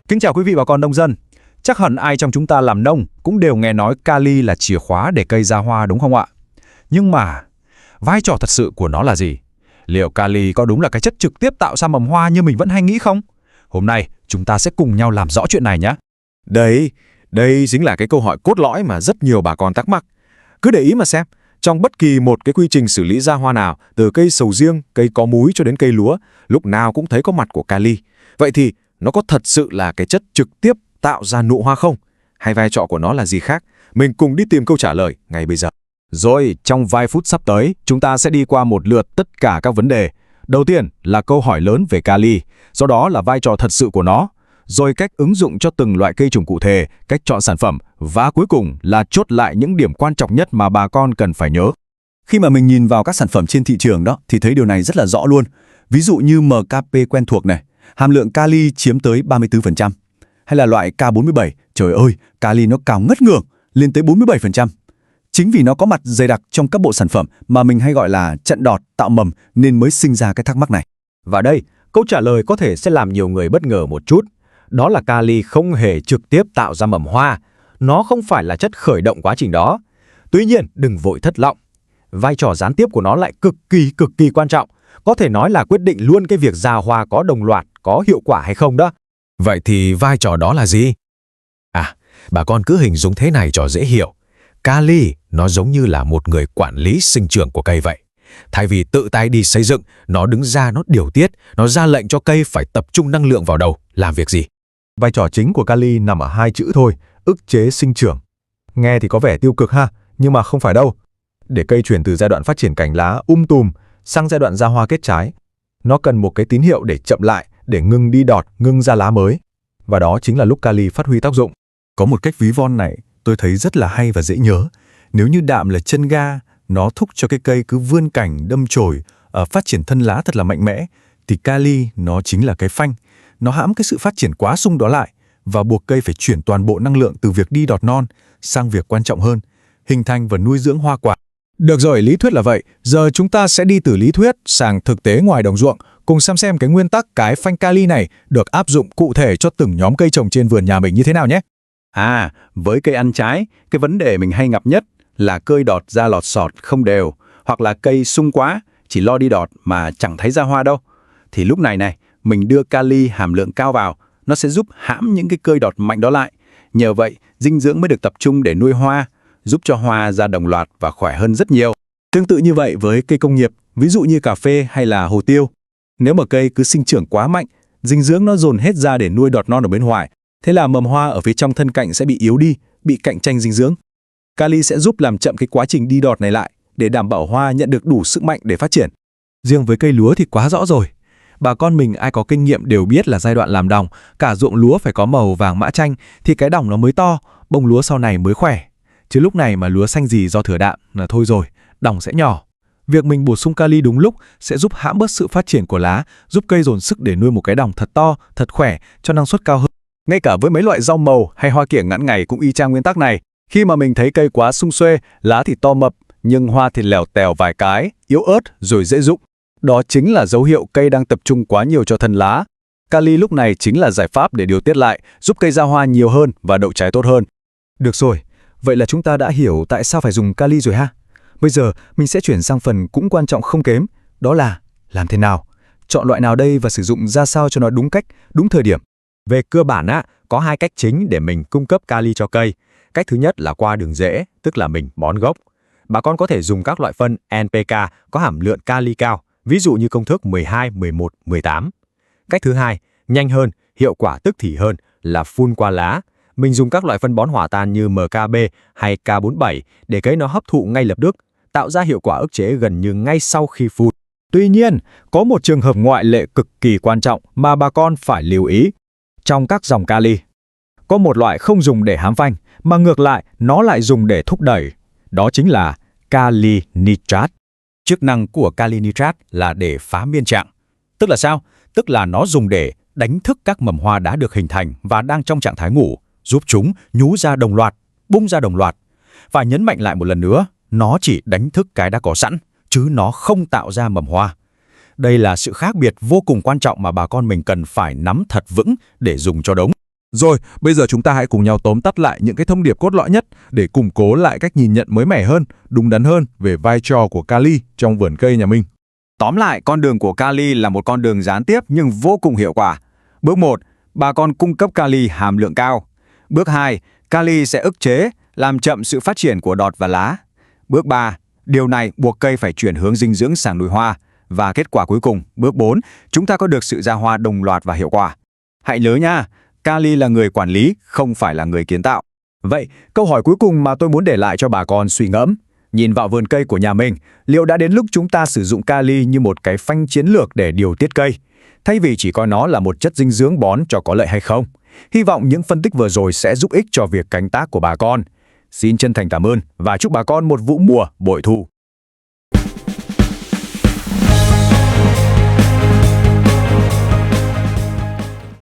Kính chào quý vị bà con nông dân. Chắc hẳn ai trong chúng ta làm nông cũng đều nghe nói kali là chìa khóa để cây ra hoa đúng không ạ? Nhưng mà, vai trò thật sự của nó là gì? Liệu kali có đúng là cái chất trực tiếp tạo ra mầm hoa như mình vẫn hay nghĩ không? Hôm nay, chúng ta sẽ cùng nhau làm rõ chuyện này nhé. Đây chính là cái câu hỏi cốt lõi mà rất nhiều bà con thắc mắc. Cứ để ý mà xem, trong bất kỳ một cái quy trình xử lý ra hoa nào, từ cây sầu riêng, cây có múi cho đến cây lúa, lúc nào cũng thấy có mặt của kali. Vậy thì nó có thật sự là cái chất trực tiếp tạo ra nụ hoa không? Hay vai trò của nó là gì khác? Mình cùng đi tìm câu trả lời ngay bây giờ. Rồi, trong vài phút sắp tới, chúng ta sẽ đi qua một lượt tất cả các vấn đề. Đầu tiên là câu hỏi lớn về kali, sau đó là vai trò thật sự của nó, rồi cách ứng dụng cho từng loại cây trồng cụ thể, cách chọn sản phẩm, và cuối cùng là chốt lại những điểm quan trọng nhất mà bà con cần phải nhớ. Khi mà mình nhìn vào các sản phẩm trên thị trường đó thì thấy điều này rất là rõ luôn. Ví dụ như MKP quen thuộc này, hàm lượng kali chiếm tới 34%. Hay là loại K47, trời ơi, kali nó cao ngất ngưởng, lên tới 47%. Chính vì nó có mặt dày đặc trong các bộ sản phẩm mà mình hay gọi là chặn đọt, tạo mầm nên mới sinh ra cái thắc mắc này. Và đây, câu trả lời có thể sẽ làm nhiều người bất ngờ một chút. Đó là kali không hề trực tiếp tạo ra mầm hoa. Nó không phải là chất khởi động quá trình đó. Tuy nhiên, đừng vội thất vọng. Vai trò gián tiếp của nó lại cực kỳ quan trọng. Có thể nói là quyết định luôn cái việc ra hoa có đồng loạt, có hiệu quả hay không đó. Vậy thì vai trò đó là gì? Bà con cứ hình dung thế này cho dễ hiểu. Kali nó giống như là một người quản lý sinh trưởng của cây vậy. Thay vì tự tay đi xây dựng, nó đứng ra nó điều tiết, nó ra lệnh cho cây phải tập trung năng lượng vào đâu, làm việc gì. Vai trò chính của kali nằm ở hai chữ thôi, ức chế sinh trưởng. Nghe thì có vẻ tiêu cực ha, nhưng mà không phải đâu. Để cây chuyển từ giai đoạn phát triển cành lá tùm sang giai đoạn ra hoa kết trái, nó cần một cái tín hiệu để chậm lại, để ngừng đi đọt, ngừng ra lá mới. Và đó chính là lúc kali phát huy tác dụng. Có một cách ví von này tôi thấy rất là hay và dễ nhớ. Nếu như đạm là chân ga, nó thúc cho cái cây cứ vươn cành, đâm chồi, phát triển thân lá thật là mạnh mẽ, thì kali nó chính là cái phanh. Nó hãm cái sự phát triển quá sung đó lại và buộc cây phải chuyển toàn bộ năng lượng từ việc đi đọt non sang việc quan trọng hơn, hình thành và nuôi dưỡng hoa quả. Được rồi, lý thuyết là vậy. Giờ chúng ta sẽ đi từ lý thuyết sang thực tế ngoài đồng ruộng, cùng xem cái nguyên tắc cái phanh kali này được áp dụng cụ thể cho từng nhóm cây trồng trên vườn nhà mình như thế nào nhé. Với cây ăn trái, cái vấn đề mình hay gặp nhất là cây đọt ra lọt sọt không đều, hoặc là cây sung quá, chỉ lo đi đọt mà chẳng thấy ra hoa đâu. Thì lúc này mình đưa kali hàm lượng cao vào, nó sẽ giúp hãm những cái cây đọt mạnh đó lại. Nhờ vậy, dinh dưỡng mới được tập trung để nuôi hoa, giúp cho hoa ra đồng loạt và khỏe hơn rất nhiều. Tương tự như vậy với cây công nghiệp, ví dụ như cà phê hay là hồ tiêu. Nếu mà cây cứ sinh trưởng quá mạnh, dinh dưỡng nó dồn hết ra để nuôi đọt non ở bên ngoài, thế là mầm hoa ở phía trong thân cành sẽ bị yếu đi, bị cạnh tranh dinh dưỡng. Kali sẽ giúp làm chậm cái quá trình đi đọt này lại, để đảm bảo hoa nhận được đủ sức mạnh để phát triển. Riêng với cây lúa thì quá rõ rồi. Bà con mình ai có kinh nghiệm đều biết là giai đoạn làm đồng, cả ruộng lúa phải có màu vàng mã chanh thì cái đồng nó mới to, bông lúa sau này mới khỏe. Chứ lúc này mà lúa xanh gì do thừa đạm là thôi rồi, đồng sẽ nhỏ. Việc mình bổ sung kali đúng lúc sẽ giúp hãm bớt sự phát triển của lá, giúp cây dồn sức để nuôi một cái đồng thật to, thật khỏe, cho năng suất cao hơn. Ngay cả với mấy loại rau màu hay hoa kiểng ngắn ngày cũng y chang nguyên tắc này. Khi mà mình thấy cây quá sum xuê, lá thì to mập, nhưng hoa thì lèo tèo vài cái, yếu ớt rồi dễ rụng. Đó chính là dấu hiệu cây đang tập trung quá nhiều cho thân lá. Kali lúc này chính là giải pháp để điều tiết lại, giúp cây ra hoa nhiều hơn và đậu trái tốt hơn. Được rồi, vậy là chúng ta đã hiểu tại sao phải dùng kali rồi ha. Bây giờ mình sẽ chuyển sang phần cũng quan trọng không kém, đó là làm thế nào? Chọn loại nào đây và sử dụng ra sao cho nó đúng cách, đúng thời điểm? Về cơ bản có hai cách chính để mình cung cấp kali cho cây. Cách thứ nhất là qua đường rễ, tức là mình bón gốc. Bà con có thể dùng các loại phân NPK có hàm lượng kali cao, ví dụ như công thức 12, 11, 18. Cách thứ hai, nhanh hơn, hiệu quả tức thì hơn là phun qua lá. Mình dùng các loại phân bón hỏa tan như MKB hay K47 để cây nó hấp thụ ngay lập tức, tạo ra hiệu quả ức chế gần như ngay sau khi phun. Tuy nhiên, có một trường hợp ngoại lệ cực kỳ quan trọng mà bà con phải lưu ý. Trong các dòng kali, có một loại không dùng để hãm phanh, mà ngược lại nó lại dùng để thúc đẩy. Đó chính là kali nitrat. Chức năng của kali nitrat là để phá miên trạng. Tức là sao? Tức là nó dùng để đánh thức các mầm hoa đã được hình thành và đang trong trạng thái ngủ, giúp chúng nhú ra đồng loạt, bung ra đồng loạt. Và nhấn mạnh lại một lần nữa, nó chỉ đánh thức cái đã có sẵn, chứ nó không tạo ra mầm hoa. Đây là sự khác biệt vô cùng quan trọng mà bà con mình cần phải nắm thật vững để dùng cho đúng. Rồi, bây giờ chúng ta hãy cùng nhau tóm tắt lại những cái thông điệp cốt lõi nhất để củng cố lại cách nhìn nhận mới mẻ hơn, đúng đắn hơn về vai trò của kali trong vườn cây nhà mình. Tóm lại, con đường của kali là một con đường gián tiếp nhưng vô cùng hiệu quả. Bước 1, bà con cung cấp kali hàm lượng cao. Bước 2, kali sẽ ức chế, làm chậm sự phát triển của đọt và lá. Bước 3, điều này buộc cây phải chuyển hướng dinh dưỡng sang đùi hoa. Và kết quả cuối cùng, bước 4, chúng ta có được sự ra hoa đồng loạt và hiệu quả. Hãy nhớ nha, kali là người quản lý, không phải là người kiến tạo. Vậy, câu hỏi cuối cùng mà tôi muốn để lại cho bà con suy ngẫm. Nhìn vào vườn cây của nhà mình, liệu đã đến lúc chúng ta sử dụng kali như một cái phanh chiến lược để điều tiết cây, thay vì chỉ coi nó là một chất dinh dưỡng bón cho có lợi hay không? Hy vọng những phân tích vừa rồi sẽ giúp ích cho việc canh tác của bà con. Xin chân thành cảm ơn và chúc bà con một vụ mùa bội thu.